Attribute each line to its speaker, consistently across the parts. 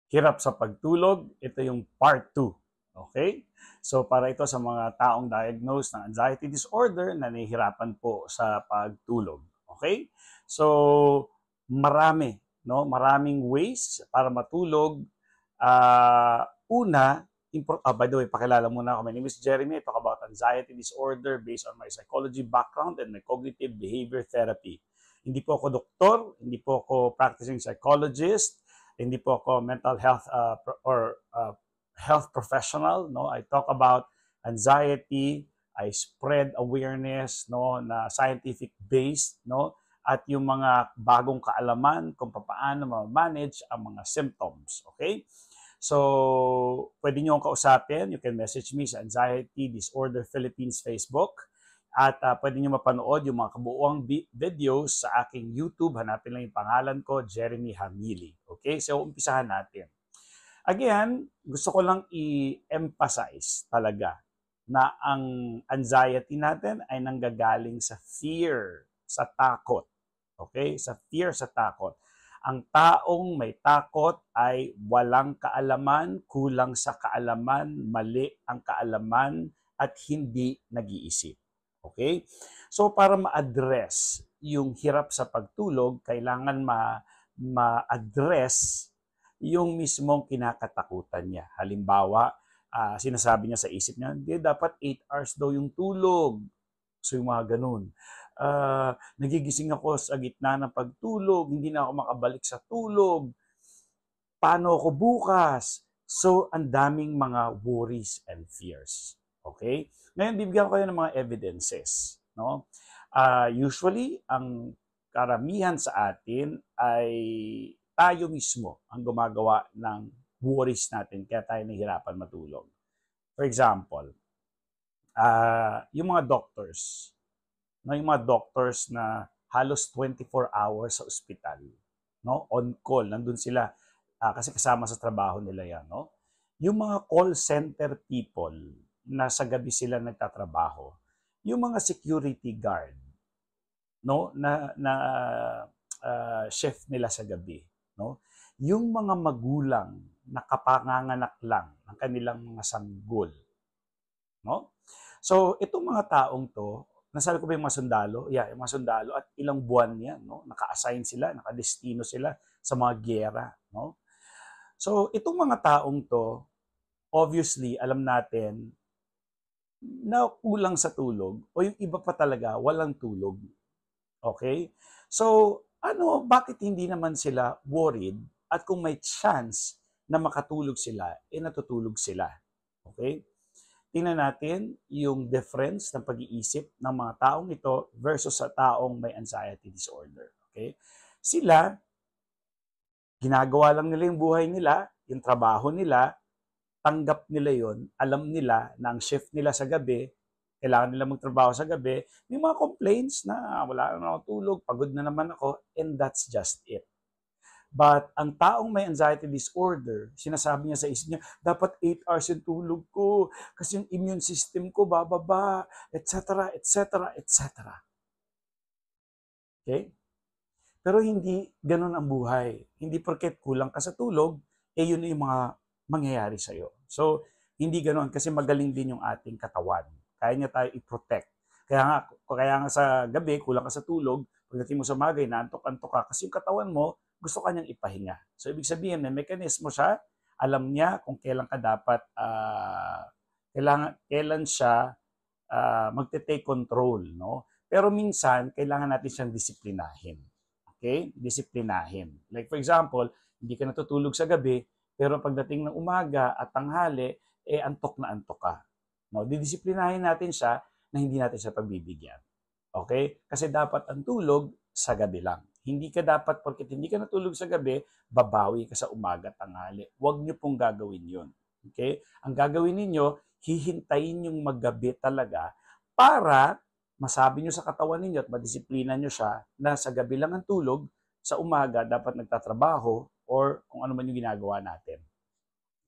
Speaker 1: Hirap sa pagtulog, ito yung part 2. Okay? So para ito sa mga taong diagnosed ng anxiety disorder na nahihirapan po sa pagtulog. Okay? So marami, no? Maraming ways para matulog. Una, by the way, pakilala muna ako. My name is Jeremy. I talk about anxiety disorder based on my psychology background and my cognitive behavior therapy. Hindi po ako doktor, hindi po ako practicing psychologist, hindi po ako mental health health professional. No, I talk about anxiety. I spread awareness, no, na scientific based, no, at yung mga bagong kaalaman kung paano ma-manage ang mga symptoms. Okay? So, pwede nyo akong kausapin. You can message me sa Anxiety Disorder Philippines Facebook. At pwede nyo mapanood yung mga kabuuang videos sa aking YouTube. Hanapin lang yung pangalan ko, Jeremy Hamili. Okay? So, umpisahan natin. Again, gusto ko lang i-emphasize talaga na ang anxiety natin ay nanggagaling sa fear, sa takot. Okay? Sa fear, sa takot. Ang taong may takot ay walang kaalaman, kulang sa kaalaman, mali ang kaalaman, at hindi nag-iisip. Okay? So para ma-address yung hirap sa pagtulog, kailangan ma-address yung mismong kinakatakutan niya. Halimbawa, sinasabi niya sa isip niya, hindi, dapat 8 hours daw yung tulog. So yung mga ganun. Nagigising ako sa gitna ng pagtulog, hindi na ako makabalik sa tulog. Paano ako bukas? So, ang daming mga worries and fears. Okay? Ngayon, bibigyan ko kayo ng mga evidences. No? Usually, ang karamihan sa atin ay tayo mismo ang gumagawa ng worries natin kaya tayo nahihirapan matulog. For example, yung mga doctors, no, yung mga doctors na halos 24 hours sa ospital, no, on call, nandun sila kasi kasama sa trabaho nila yan, no. Yung mga call center people na sa gabi sila nagtatrabaho, yung mga security guard, no, chef nila sa gabi, no, yung mga magulang na kapanganganak lang ng kanilang mga sanggol, no. So, itong mga taong to, nasabi ko ba yung mga sundalo? Yeah, yung mga sundalo at ilang buwan yan, no? Naka-assign sila, nakadestino sila sa mga giyera, no? So, itong mga taong to, obviously, alam natin na kulang sa tulog o yung iba pa talaga, walang tulog. Okay? So, bakit hindi naman sila worried at kung may chance na makatulog sila, natutulog sila. Okay? Tingnan natin yung difference ng pag-iisip ng mga taong ito versus sa taong may anxiety disorder. Okay? Sila, ginagawa lang nila yung buhay nila, yung trabaho nila, tanggap nila yon, alam nila na ang shift nila sa gabi, kailangan nila magtrabaho sa gabi, may mga complaints na wala na ako tulog, pagod na naman ako, and that's just it. But ang taong may anxiety disorder, sinasabi niya sa isip niya, dapat 8 hours yung tulog ko kasi yung immune system ko bababa, etc., etc., etc. Okay? Pero hindi ganun ang buhay. Hindi porket kulang ka sa tulog, yun yung mga mangyayari sa'yo. So, hindi ganun kasi magaling din yung ating katawan. Kaya niya tayo i-protect. Kaya nga sa gabi, kulang ka sa tulog, pagdating mo sa umaga, naantok-antok ka kasi yung katawan mo, gusto ka niyang ipahinga. So, ibig sabihin, may mekanismo siya, alam niya kung kailan ka dapat, kailan siya magte-take control, no? Pero minsan, kailangan natin siyang disiplinahin. Okay? Disiplinahin. Like for example, hindi ka natutulog sa gabi, pero pagdating ng umaga at tanghali, antok na antok ka. No? Didisiplinahin natin siya na hindi natin siya pagbibigyan. Okay? Kasi dapat ang tulog sa gabi lang. Hindi ka dapat, porket hindi ka natulog sa gabi, babawi ka sa umaga, tanghali. Huwag niyo pong gagawin yun. Okay? Ang gagawin ninyo, hihintayin yung maggabi talaga para masabi nyo sa katawan ninyo at madisiplina nyo siya na sa gabi lang ang tulog, sa umaga dapat nagtatrabaho or kung ano man yung ginagawa natin.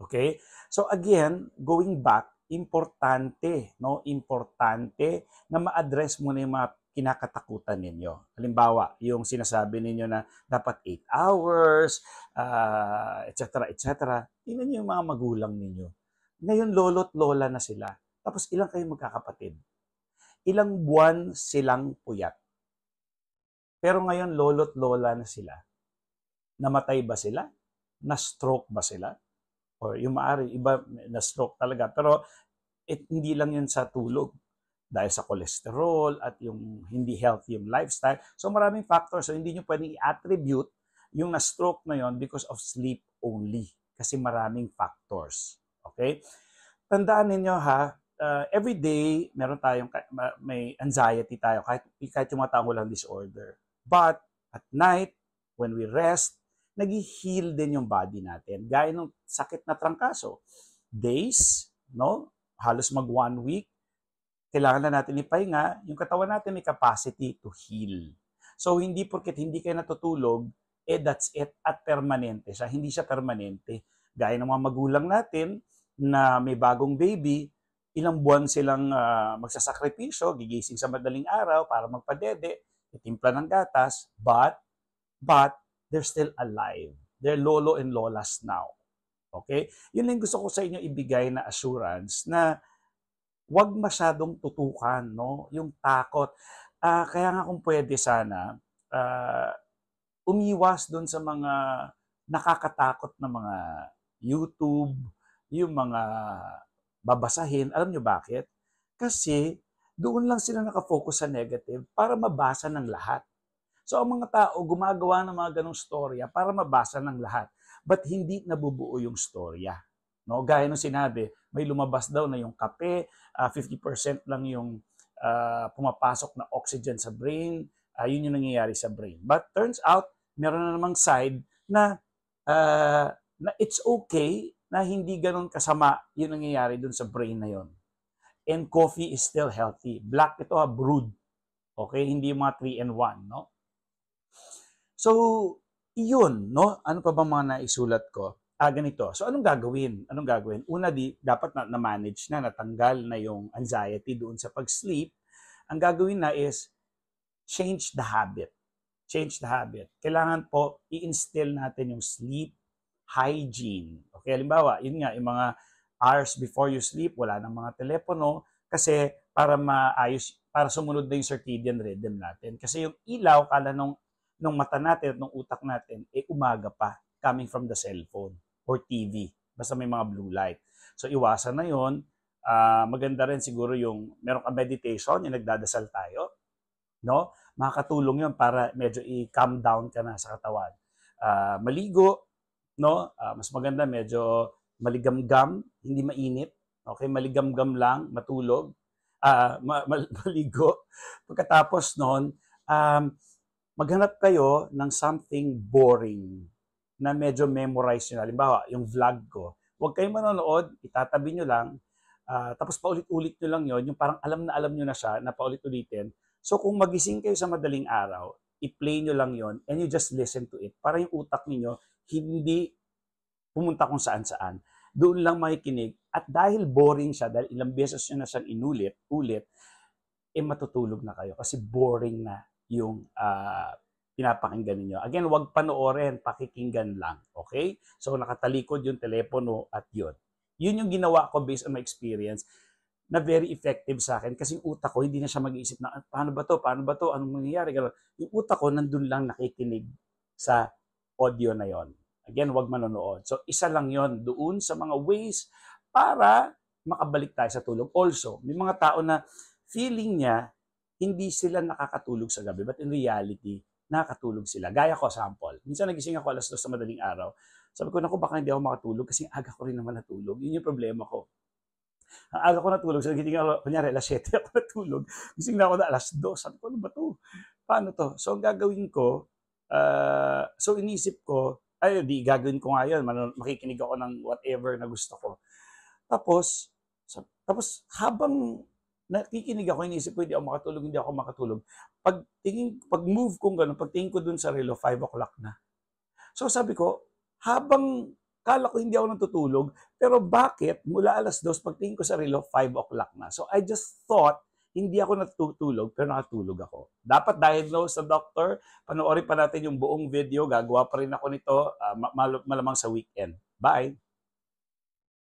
Speaker 1: Okay? So again, going back, importante, no? Importante na ma-address mo na yung mga kinakatakutan ninyo. Halimbawa, yung sinasabi ninyo na dapat 8 hours, etc. etc. Tingnan niyo yung mga magulang ninyo. Ngayon, lolo't lola na sila. Tapos ilang kayo magkakapatid? Ilang buwan silang puyat. Pero ngayon, lolo't lola na sila. Namatay ba sila? Na-stroke ba sila? Or yung maari, iba na-stroke talaga. Pero hindi lang yun sa tulog. Dahil sa cholesterol at yung hindi healthy yung lifestyle. So maraming factors. So hindi nyo pwedeng i-attribute yung na-stroke na yon because of sleep only. Kasi maraming factors. Okay? Tandaan ninyo ha, every day meron tayong may anxiety tayo kahit yung mga taong walang disorder. But at night, when we rest, nag-heal din yung body natin. Gaya ng sakit na trangkaso. Days, no? Halos mag 1 week, kailangan na natin ipahinga, yung katawan natin may capacity to heal. So, hindi porket hindi kayo natutulog, that's it, at permanente siya. Hindi siya permanente. Gaya ng mga magulang natin na may bagong baby, ilang buwan silang magsasakripisyo, gigising sa madaling araw para magpadede, itimpla ng gatas, but they're still alive. They're lolo and lolas now. Okay? Yun lang gusto ko sa inyo ibigay na assurance na wag masyadong tutukan, no? Yung takot. Kaya nga kung pwede sana, umiwas doon sa mga nakakatakot na mga YouTube, yung mga babasahin. Alam nyo bakit? Kasi doon lang sila nakafocus sa negative para mabasa ng lahat. So ang mga tao gumagawa ng mga ganong storya para mabasa ng lahat. But hindi nabubuo yung storya. No? Gaya nung sinabi, may lumabas daw na yung kape, 50% lang yung pumapasok na oxygen sa brain, yun yung nangyayari sa brain. But turns out, meron na namang side na it's okay na hindi ganun kasama yung nangyayari dun sa brain na yun. And coffee is still healthy. Black ito brewed. Okay? Hindi yung mga 3-in-1, no? So, iyon, no? Ano pa bang mga naisulat ko? Ganito. So, anong gagawin? Anong gagawin? Una, dapat na-manage na, natanggal na yung anxiety doon sa pag-sleep. Ang gagawin na is, change the habit. Change the habit. Kailangan po, i-instill natin yung sleep hygiene. Okay, halimbawa, yun nga, yung mga hours before you sleep, wala nang mga telepono, kasi para maayos, para sumunod na yung circadian rhythm natin. Kasi yung ilaw, kala nung mata natin, nung utak natin, umaga pa, coming from the cellphone or TV. Basta may mga blue light. So, iwasan na yun. Maganda rin siguro yung meron ka meditation, yung nagdadasal tayo. No? Makakatulong yun para medyo i-calm down ka na sa katawan. Maligo, no? Mas maganda medyo maligamgam, hindi mainit. Okay, maligamgam lang, matulog. Maligo. Pagkatapos noon, maghanap kayo ng something boring na medyo memorize nyo. Halimbawa, yung vlog ko. Huwag kayong manonood, itatabi nyo lang, tapos paulit-ulit nyo lang yon, yung parang alam nyo na siya, na paulit-ulitin. So kung magising kayo sa madaling araw, i-play nyo lang yon and you just listen to it para yung utak niyo hindi pumunta kung saan-saan. Doon lang makikinig. At dahil boring siya, dahil ilang beses nyo na siyang ulit, matutulog na kayo kasi boring na yung pinapakinggan ninyo. Again, wag panoorin, pakikinggan lang. Okay? So, nakatalikod yung telepono at yun. Yun yung ginawa ko based on my experience na very effective sa akin kasi yung utak ko, hindi na siya mag-iisip na, paano ba to? Anong mangyayari? Yung utak ko, nandun lang nakikinig sa audio na yon. Again, wag manonood. So, isa lang yon doon sa mga ways para makabalik tayo sa tulog. Also, may mga tao na feeling niya, hindi sila nakakatulog sa gabi. But in reality, nakakatulog sila. Gaya ko, sample. Minsan nagising ako 2:00 sa madaling araw. Sabi ko, naku, baka hindi ako makatulog kasi aga ko rin naman natulog. Yun yung problema ko. Ang aga ko natulog, so nagiting ako, kunyari, 7:00 ako natulog. Gising na ako na 2:00. Sabi ko, ano ba to? Paano to? So, ang gagawin ko, so inisip ko, di gagawin ko nga yun. Makikinig ako ng whatever na gusto ko. Tapos habang nakikinig ako, inisip ko, hindi ako makatulog. Pag move kong gano'n, pagtingin ko dun sa relo, 5 o'clock na. So sabi ko, habang kala ko hindi ako natutulog, pero bakit mula 2:00, pagtingin ko sa relo, 5 o'clock na. So I just thought, Hindi ako natutulog, pero nakatulog ako. Dapat diagnose sa doctor. Panoorin pa natin yung buong video. Gagawa pa rin ako nito, malamang sa weekend. Bye!